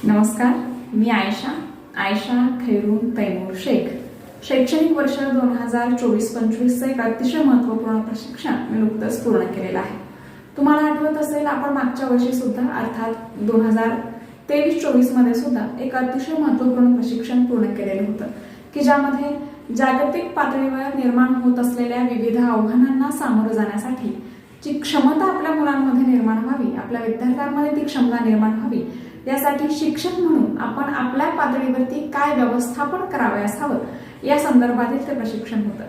नमस्कार, मी आयशा खैरून तैमूर शेख। शैक्षणिक वर्ष 2024-25 एक अतिशय महत्त्वपूर्ण प्रशिक्षण मी नुकतंच पूर्ण केलेलं आहे। तुम्हाला आठवत असेल, आपण मागच्या वर्षी सुद्धा अर्थात 2023-24 मध्ये सुद्धा एक अतिशय महत्त्वपूर्ण प्रशिक्षण पूर्ण केलेलं होतं की ज्यामध्ये जागतिक पातळीवर निर्माण होत असलेल्या विविध आव्हानांना सामोरं जाण्यासाठी जी क्षमता आपल्या मुलांमध्ये निर्माण व्हावी, आपल्या विद्यार्थ्यांमध्ये ती क्षमता निर्माण व्हावी, यासाठी शिक्षक म्हणून आपण आपल्या पातळीवरती काय व्यवस्थापन करावयास हवं या संदर्भातील ते प्रशिक्षण होतं।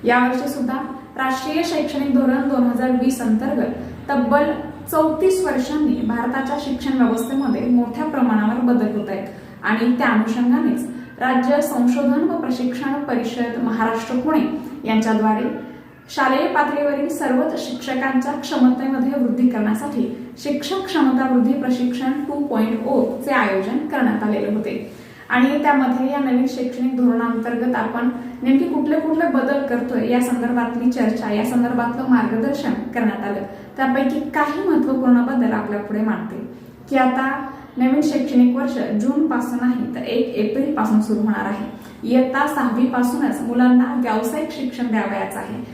यावर्षी सुद्धा राष्ट्रीय शैक्षणिक धोरण 2020 अंतर्गत तब्बल 34 वर्षांनी भारताच्या शिक्षण व्यवस्थेमध्ये मोठ्या प्रमाणावर बदल होत आहेत आणि त्या अनुषंगानेच राज्य संशोधन व प्रशिक्षण परिषद महाराष्ट्र पुणे यांच्याद्वारे शालेय पातळीवरील सर्वच शिक्षकांच्या क्षमतेमध्ये वृद्धी करण्यासाठी शिक्षक क्षमता वृद्धी प्रशिक्षण 2.0 चे आयोजन करण्यात आलेले होते। आणि त्यामध्ये या नवीन शैक्षणिक धोरणांतर्गत आपण नेमके कुठले बदल करतोय या संदर्भातली चर्चा, या संदर्भातलं मार्गदर्शन करण्यात आलं। त्यापैकी काही महत्त्वपूर्ण बदल आपल्या पुढे मांडते की आता नवीन शैक्षणिक वर्ष जून पासून नाही तर 1 एप्रिल पासून सुरू होणार आहे। इयत्ता 6वी पासूनच मुलांना व्यावसायिक शिक्षण द्यावयाचं आहे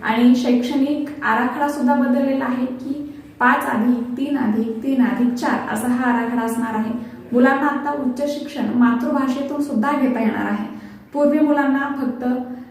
आणि शैक्षणिक आराखडा सुद्धा बदललेला आहे की 5+3+3+4 असा हा आराखडा असणार आहे। मुलांना आता उच्च शिक्षण मातृभाषेतून सुद्धा घेता येणार आहे। पूर्वी मुलांना फक्त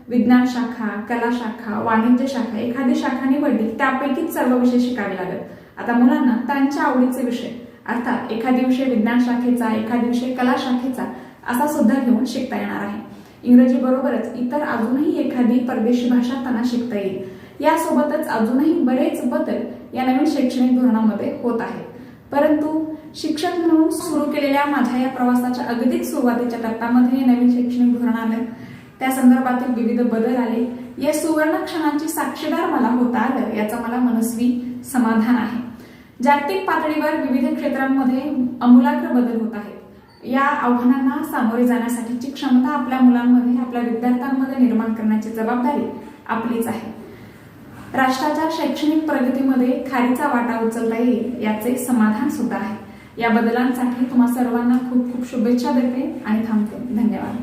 विज्ञान शाखा, कला शाखा, वाणिज्य शाखा एखादी शाखा निवडली त्यापैकीच सर्व विषय शिकावे लागत। आता मुलांना त्यांच्या आवडीचे विषय अर्थात एखादी विषय विज्ञान शाखेचा, एखादी विषय कला शाखेचा असा सुद्धा घेऊन शिकता येणार आहे। इंग्रजी बरोबरच इतर अजूनही एखादी परदेशी भाषा त्यांना शिकता येईल। यासोबतच अजूनही बरेच बदल या नवीन शैक्षणिक धोरणामध्ये होत आहेत। परंतु शिक्षक म्हणून सुरू केलेल्या माझ्या या प्रवासाच्या अगदीच सुरुवातीच्या टप्प्यामध्ये नवीन शैक्षणिक धोरण आलं, त्या संदर्भातील विविध बदल आले। या सुवर्ण क्षणांची साक्षीदार मला होता आलं याचं मला मनस्वी समाधान आहे। जागतिक पातळीवर विविध क्षेत्रांमध्ये आमूलाग्र बदल होत आहेत। या आव्हानांना सामोरे जाण्यासाठीची क्षमता आपल्या मुलांमध्ये, आपल्या विद्यार्थ्यांमध्ये निर्माण करण्याची जबाबदारी आपलीच आहे। राष्ट्राच्या शैक्षणिक प्रगतीमध्ये खारीचा वाटा उचलता येईल याचे समाधान सुद्धा आहे। या बदलांसाठी तुम्हा सर्वांना खूप खूप शुभेच्छा देते आणि थांबते। धन्यवाद।